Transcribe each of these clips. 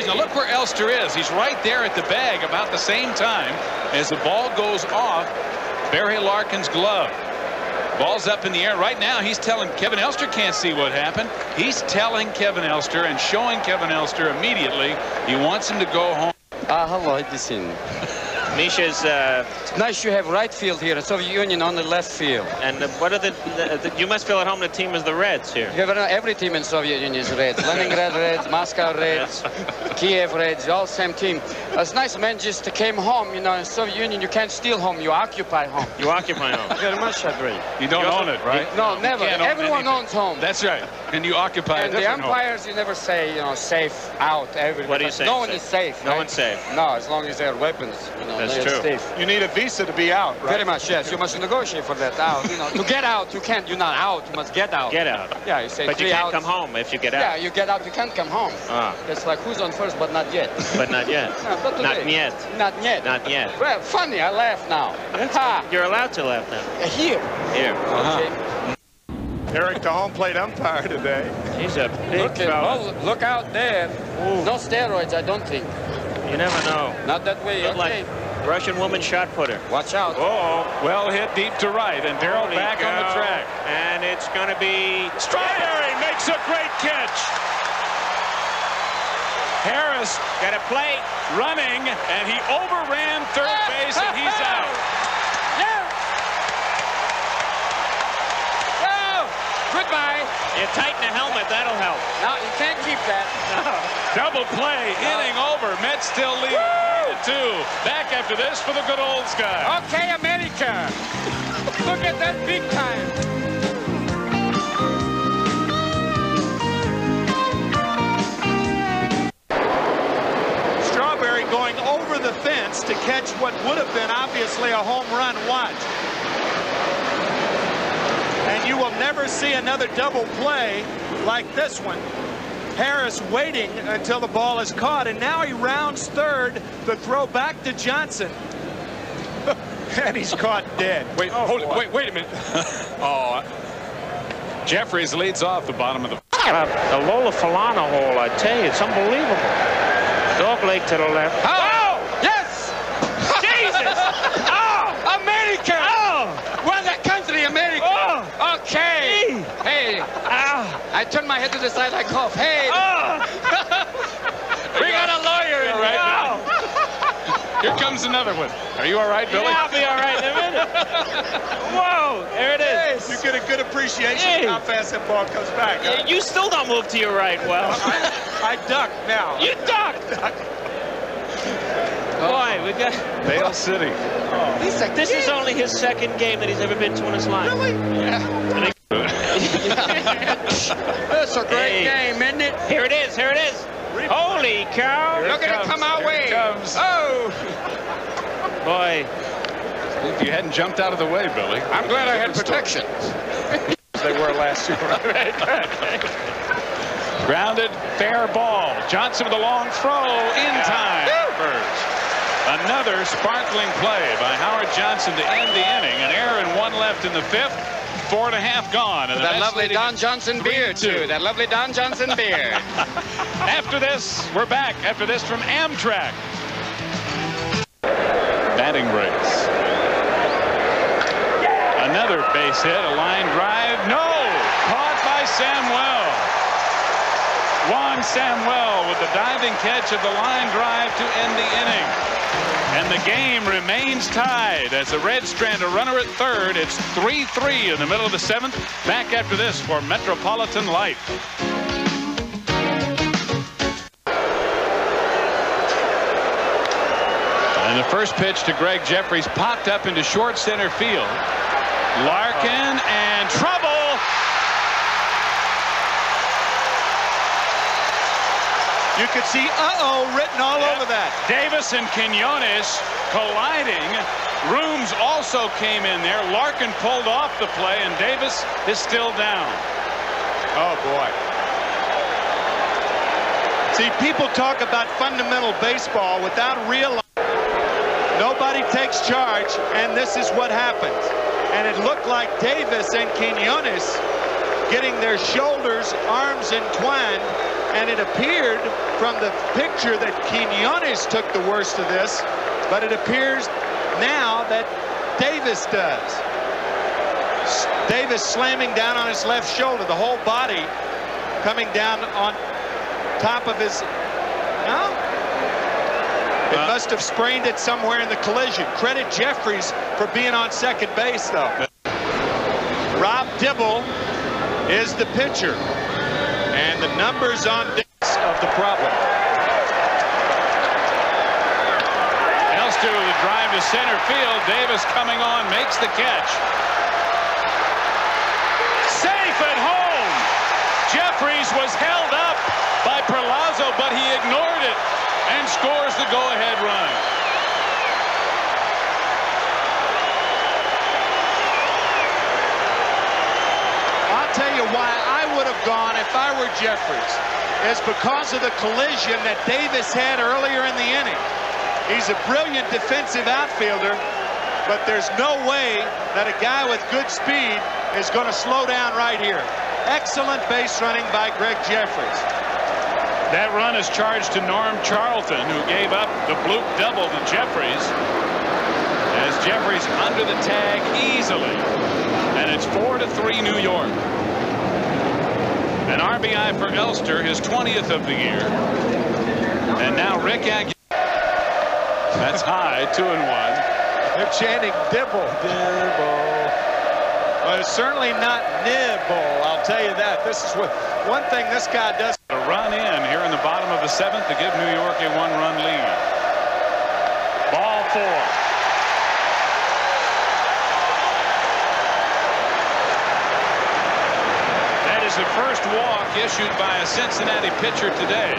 Now look where Elster is. He's right there at the bag about the same time as the ball goes off Barry Larkin's glove. Ball's up in the air right now. He's telling Kevin Elster can't see what happened. He's telling Kevin Elster and showing Kevin Elster immediately he wants him to go home. Hello, this is Misha's. It's nice you have right field here, Soviet Union on the left field. And what are the you must feel at home the team is the Reds here. You have every team in Soviet Union is Reds. Leningrad Reds, Moscow Reds, Kiev Reds, all same team. It's nice, man, just came home. You know, in Soviet Union, you can't steal home, you occupy home. You occupy home. Very much agree. You don't own it, right? No, never. Everyone owns home. That's right. And you occupy and a different the umpires, home. You never say, you know, safe out. Everybody. What do you say? No one is safe. No right? one's safe. No, as long as they have weapons. You know, that's true. Safe. You need a visa to be out, right? Very much, yes. You must negotiate for that out. You know, to get out, you can't. You're not out. You must get out. Get out. Yeah, you say. But you can't come home if you get out. Yeah, you get out. You can't come home. Ah. It's like who's on first, but not yet. But not yet. No, not yet. Not yet. Not yet. Well, funny. I laugh now. Ha. You're allowed to laugh now. Here. Here. Okay. Eric, the home plate umpire today. He's a big fella. Look out there. Ooh. No steroids, I don't think. You never know. Not that way. Look like Russian woman shot putter. Watch out. Oh, well hit deep to right, and Darryl back on the track. And it's going to be Strawberry makes a great catch. Harris got a play running, and he overran third base, and he's out. Goodbye. You tighten the helmet, that'll help. No, you can't keep that. No. Double play, inning over. Mets still lead 3-2. Back after this for the good old Sky. Okay, America. Look at that big time. Strawberry going over the fence to catch what would have been obviously a home run. Watch. And you will never see another double play like this one. Harris waiting until the ball is caught, and now he rounds third. The throw back to Johnson. And he's caught dead. Wait, wait a minute. Jeffries leads off the bottom of the... The Lola Falana hole, I tell you, it's unbelievable. Dog leg to the left. Oh! Yes! Jesus! Oh! America! Oh! What a country, America! Oh! Okay! Hey! I turn my head to the side like cough. Hey! Oh! We got a lawyer in right now. Here comes another one. Are you all right, Billy? Yeah, I'll be all right in a minute. Whoa! There it is. You get a good appreciation of how fast that ball comes back. Huh? You still don't move to your right well. I duck now. You ducked. Boy, we got Vale City. This is only his second game that he's ever been to in his life. Really? Yeah. That's a great game, isn't it? Here it is. Here it is. Holy cow! Look at it come our way. Comes. Oh! Boy. If you hadn't jumped out of the way, Billy. I'm glad I had protection. They were last year. Grounded, fair ball. Johnson with a long throw in time. Another sparkling play by Howard Johnson to end the inning. An error and one left in the fifth. 4.5 gone. And that lovely Don Johnson beer, too. That lovely Don Johnson beer. After this, we're back. After this from Amtrak. Batting breaks. Another base hit, a line drive. No! Caught by Samuel. Juan Samuel with the diving catch of the line drive to end the inning. And the game remains tied as the Reds strand a runner at third. It's 3-3 in the middle of the seventh. Back after this for Metropolitan Life. And the first pitch to Greg Jeffries popped up into short center field. Larkin and trouble. You could see "uh-oh" written all over that. Davis and Quinones colliding. Rooms also came in there. Larkin pulled off the play, and Davis is still down. Oh, boy. See, people talk about fundamental baseball without realizing nobody takes charge, and this is what happens. And it looked like Davis and Quinones getting their shoulders, arms entwined, And it appeared from the picture that Quiñones took the worst of this, but it appears now that Davis does. Davis slamming down on his left shoulder, the whole body coming down on top of his. No? It must have sprained it somewhere in the collision. Credit Jeffries for being on second base, though. Rob Dibble is the pitcher, and the numbers on Davis of the problem. Elster with a drive to center field. Davis coming on, makes the catch. Safe at home. Jeffries was held up by Perlazo, but he ignored it and scores the go-ahead run. I'll tell you why I would have gone if I were Jeffries, is because of the collision that Davis had earlier in the inning. He's a brilliant defensive outfielder, but there's no way that a guy with good speed is going to slow down right here. Excellent base running by Greg Jeffries. That run is charged to Norm Charlton, who gave up the bloop double to Jeffries, as Jeffries under the tag easily, and it's 4-3 New York. An RBI for Elster, his 20th of the year, and now Rick Aguilar. That's high, 2-1. They're chanting Dibble, Dibble. Well, it's certainly not nibble, I'll tell you that. This is what one thing this guy does. A run in here in the bottom of the 7th to give New York a 1-run lead. Ball 4. That is the first walk issued by a Cincinnati pitcher today.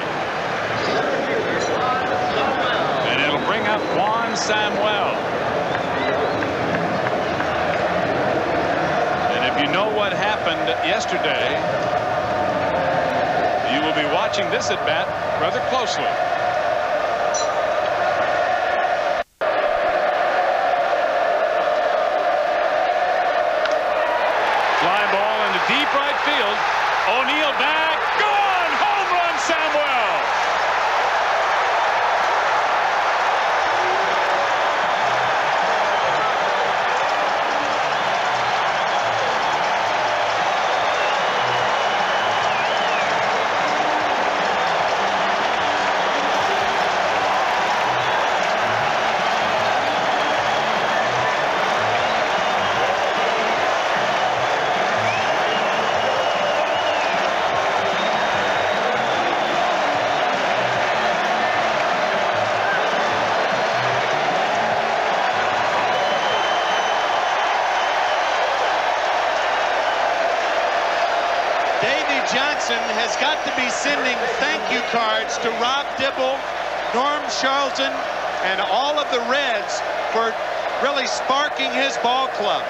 And it'll bring up Juan Samuel. You know what happened yesterday. You will be watching this at bat rather closely. Fly ball into deep right field. O'Neill back, gone, home run Samuel. Has got to be sending thank you cards to Rob Dibble, Norm Charlton, and all of the Reds for really sparking his ball club.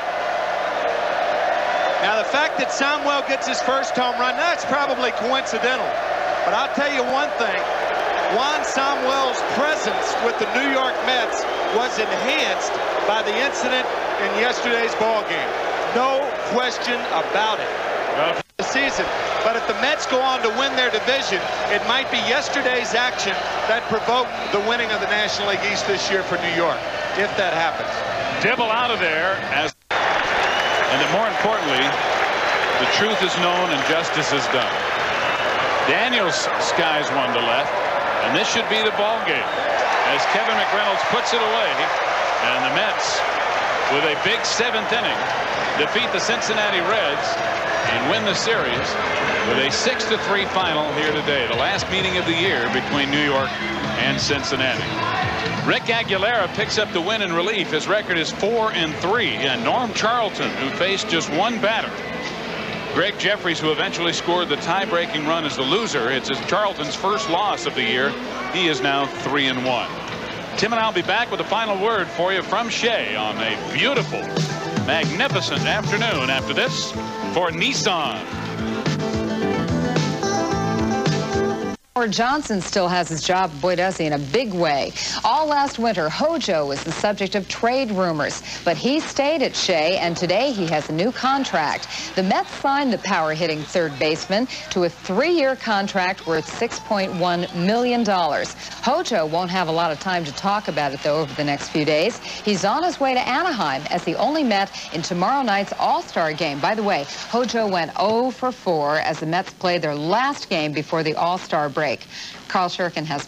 Now, the fact that Samuel gets his first home run, that's probably coincidental. But I'll tell you one thing, Juan Samuel's presence with the New York Mets was enhanced by the incident in yesterday's ball game. No question about it. The season. But if the Mets go on to win their division, it might be yesterday's action that provoked the winning of the National League East this year for New York, if that happens. Dibble out of there, and then more importantly, the truth is known and justice is done. Daniels skies one to left, and this should be the ball game as Kevin McReynolds puts it away, and the Mets, with a big 7th inning, defeat the Cincinnati Reds and win the series with a 6-3 final here today, the last meeting of the year between New York and Cincinnati. Rick Aguilera picks up the win in relief. His record is 4-3, and Norm Charlton, who faced just one batter, Greg Jeffries, who eventually scored the tie-breaking run as the loser. It's Charlton's first loss of the year. He is now 3-1. Tim and I'll be back with a final word for you from Shea on a beautiful, magnificent afternoon after this for Nissan. Johnson still has his job, boy does he, in a big way. All last winter, Hojo was the subject of trade rumors, but he stayed at Shea, and today he has a new contract. The Mets signed the power-hitting third baseman to a 3-year contract worth $6.1 million. Hojo won't have a lot of time to talk about it, though, over the next few days. He's on his way to Anaheim as the only Met in tomorrow night's All-Star game. By the way, Hojo went 0 for 4 as the Mets played their last game before the All-Star break. Carl Shurkin has more.